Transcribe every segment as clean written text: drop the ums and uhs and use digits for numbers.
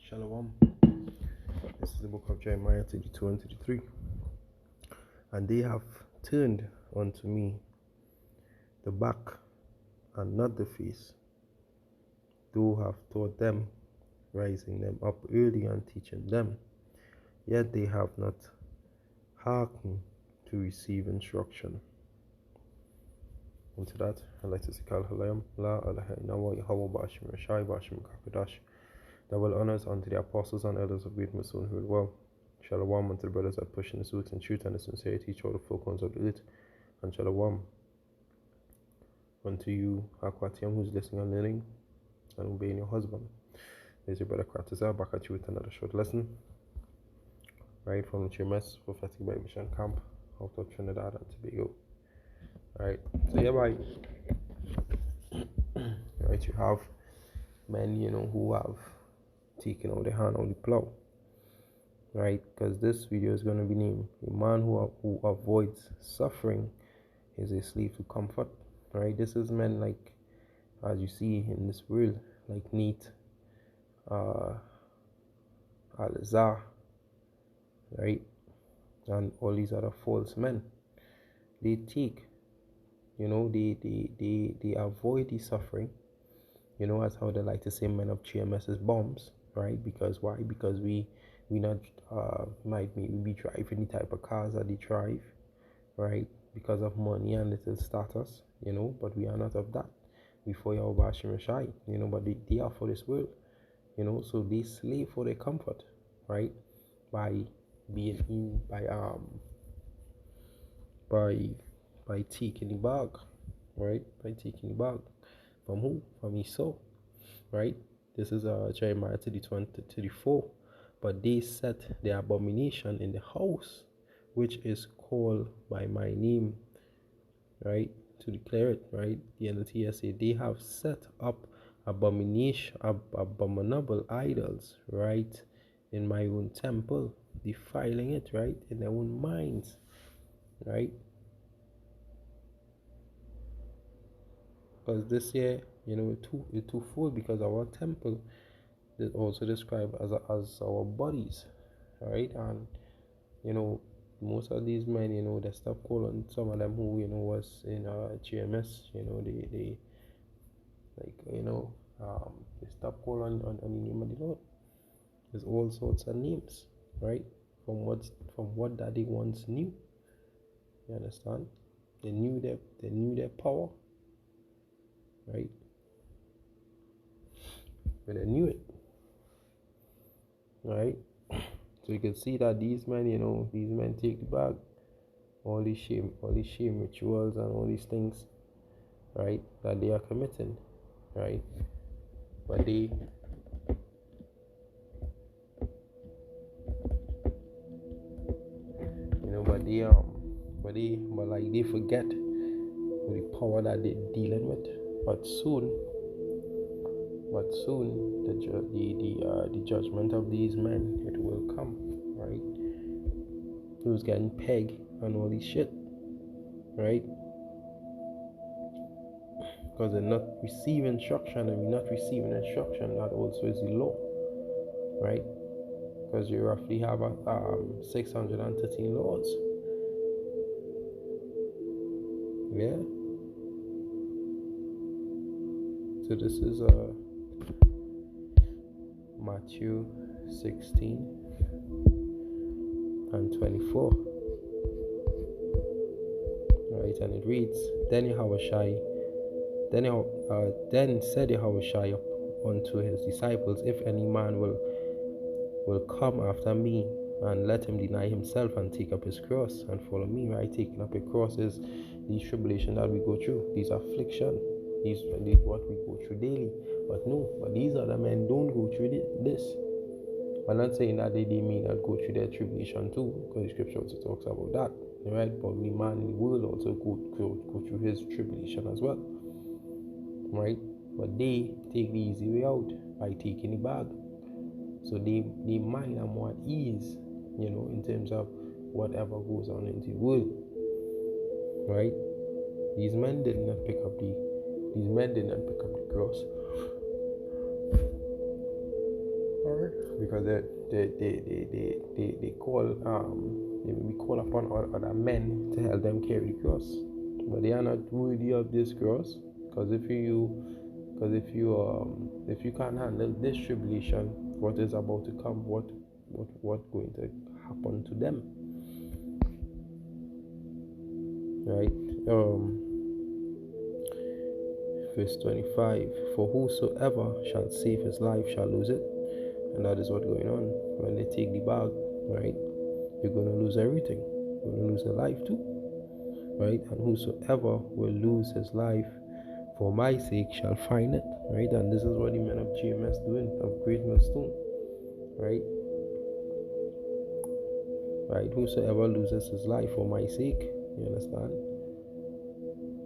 Shalom. This is the book of Jeremiah 32 and 33. And they have turned unto me the back and not the face. Thou have taught them, rising them up early and teaching them. Yet they have not hearkened to receive instruction. Into that, I'd like to say Kal Halayam, La Allah Nawa Yahweh Bashim Rashai Bashim Kakadash. Double honors unto the apostles and elders of great Mason who will well. Shalom unto the brothers that push in the truth and truth and the sincerity, each other folk ones of the earth. And shalom unto you, Akwatiam, who's listening and learning and obeying your husband. There's your brother Kratiza back at you with another short lesson. Right from the GMS Prophetic Bible Mission Camp out of Trinidad and Tobago. Right, so yeah, right. Right, you have men, who have taken out their hand on the plow. Right, because this video is going to be named "A Man who avoids suffering is a slave to comfort." Right, this is men like, as you see in this world, like Neat, Al-Azhar, right, and all these other false men. They take, they avoid the suffering. As how they like to say men of GMS is bombs, right? Because why? Because we not might maybe be driving the type of cars that they drive, right? Because of money and little status, but we are not of that. We for your Bashim Rashai, but they are for this world, so they slave for their comfort, right? By being in by taking the bag, right? By taking the bag. From who? From Esau, right? This is Jeremiah 32-34. But they set the abomination in the house, which is called by my name, right? To declare it, right? The NLT say they have set up abominable idols, right? In my own temple, defiling it, right? In their own minds, right? Because this year, it's too full, because our temple is also described as our bodies, right? And most of these men, they stop calling some of them who was in GMS, they they stop calling on the name of the Lord. There's all sorts of names, right? From what that they once knew. You understand? They knew their power. Right? But they knew it. Right? So you can see that these men, take the bag. All these shame rituals and all these things, right, that they are committing, right? But they they forget the power that they're dealing with. But soon, the judgment of these men, it will come, right? Who's getting pegged and all this shit, right? Because they're not receiving instruction, and we're not receiving instruction. That also is the law, right? Because you roughly have 613 laws. Yeah. So this is Matthew 16 and 24, right? And it reads, Then said Yahushua unto his disciples, If any man will come after me, and let him deny himself and take up his cross and follow me, right? Taking up a cross is these tribulation that we go through, these affliction, these what we go through daily. But these other men don't go through this. I'm not saying that they may not go through their tribulation too, because the scripture also talks about that, right? But we man in the world also go through his tribulation as well, right? But they take the easy way out by taking the bag. So they mind are more at ease, in terms of whatever goes on in the world, right? These men did not pick up the cross. Alright. because they call we call upon other men to help them carry the cross, but they are not worthy of this cross. Because if you can't handle this tribulation, what is about to come, what going to happen to them, right? Verse 25, for whosoever shall save his life shall lose it. And that is what's going on when they take the bag, right? You're going to lose everything. You're going to lose your life too, right? And whosoever will lose his life for my sake shall find it, right? And this is what the men of GMS doing, of Great Millstone, right? Right? Whosoever loses his life for my sake, you understand?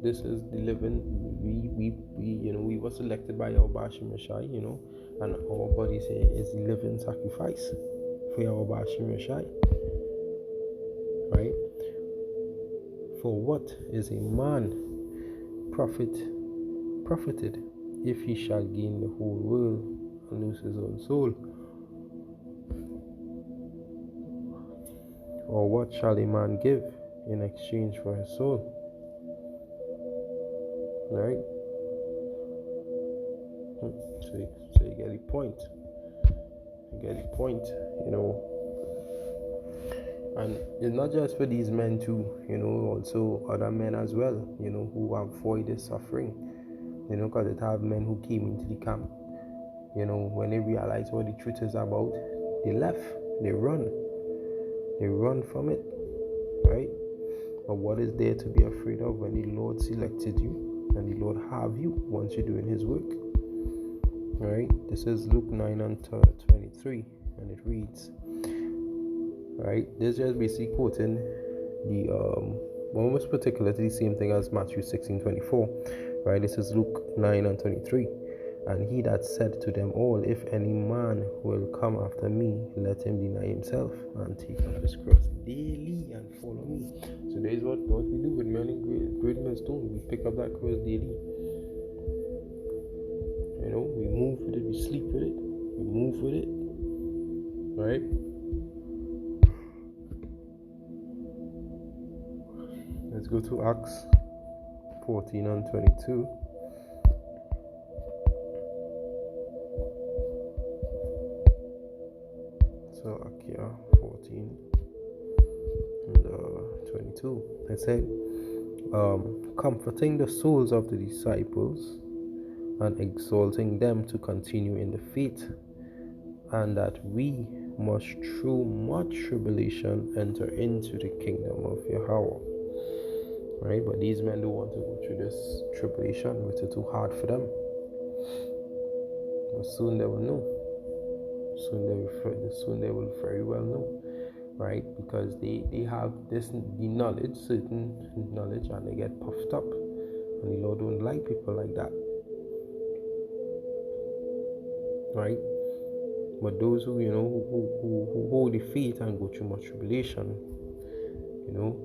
This is the living. We were selected by our Bashim Rashai, and our bodies here is the living sacrifice for our Bashim Rashai, right? For what is a man profited if he shall gain the whole world and lose his own soul? Or what shall a man give in exchange for his soul? Right? So you get the point. And it's not just for these men too, also other men as well, who avoid the suffering, because it have men who came into the camp, when they realize what the truth is about, they left, they run from it, right? But what is there to be afraid of when the Lord selected you and the Lord have you once you're doing his work? Right? This is Luke 9 and 23, and it reads, right? This is just basically quoting the almost particularly the same thing as Matthew 16:24, right? This is Luke 9 and 23. And he that said to them all, if any man will come after me, let him deny himself and take up his cross daily and follow me. So that is what we do with men in Great Millstone. We pick up that cross daily. We move with it, we sleep with it, we move with it, right? Let's go to Acts 14 and 22. So Acts 14 and 22. It said, comforting the souls of the disciples and exalting them to continue in the faith, and that we must through much tribulation enter into the kingdom of Yahweh. Right? But these men don't want to go through this tribulation, which is too hard for them. But soon they will know. Soon they will very well know, right? Because they have the knowledge, certain knowledge, and they get puffed up, and the Lord don't like people like that, right? But those who who hold the faith and go through much tribulation, will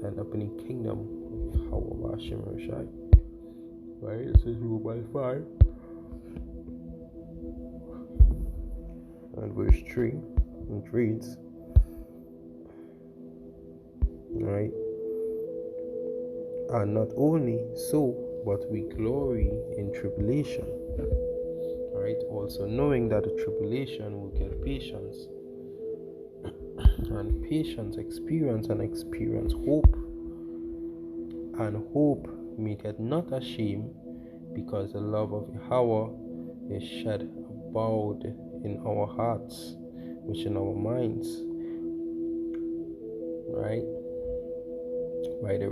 end up in the kingdom of Yahweh Hashem Rashai. Right? This is rule by 5. And verse 3, it reads, right? And not only so, but we glory in tribulation, right? Also knowing that the tribulation will get patience, and patience experience, and experience hope, and hope maketh not ashamed, because the love of Yahweh is shed abroad in our hearts, which in our minds, right? By the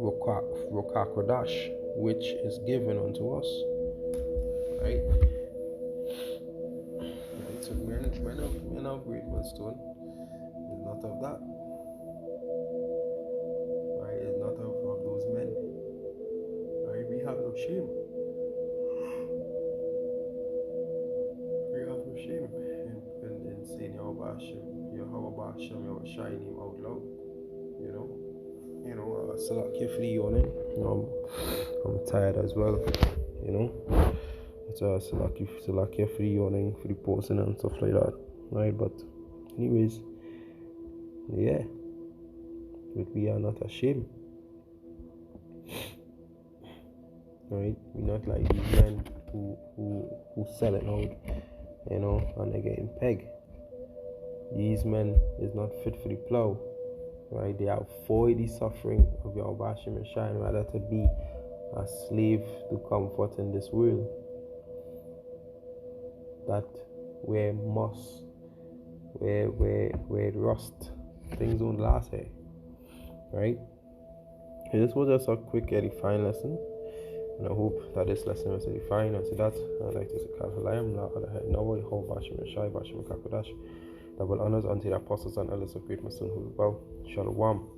Ruach Kodesh, which is given unto us, right? So men of Great Millstone is not of that, right? It's not of those men, right? We have no shame. Shame in saying Yahweh Hashem, Yahweh Shai name out loud, Salak for the yawning. I'm tired as well, It's Salakia free owning, free posting and stuff like that, right? But anyways, yeah, but we are not ashamed, right? We're not like these men who sell it out, and they're getting pegged. These men is not fit for the plow, right? They avoid the suffering of your Bashim and Shine, rather to be a slave to comfort in this world. That where moss, where rust, things don't last here, right? And this was just a quick edifying lesson, and I hope that this lesson was edifying. And to that, I'd like to say, Kalhalayam, Nawai, Ho, Bashim and Shai, Bashim and Kakodash. Double honors unto the apostles and elders of Great Muslim who bow. Shalom.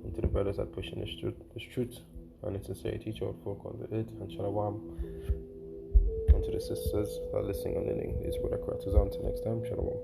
And to the brothers that pushing this truth and its sincerity to all folk on the earth. And shalom. And to the sisters that are listening and learning these word across. Until next time, shalom.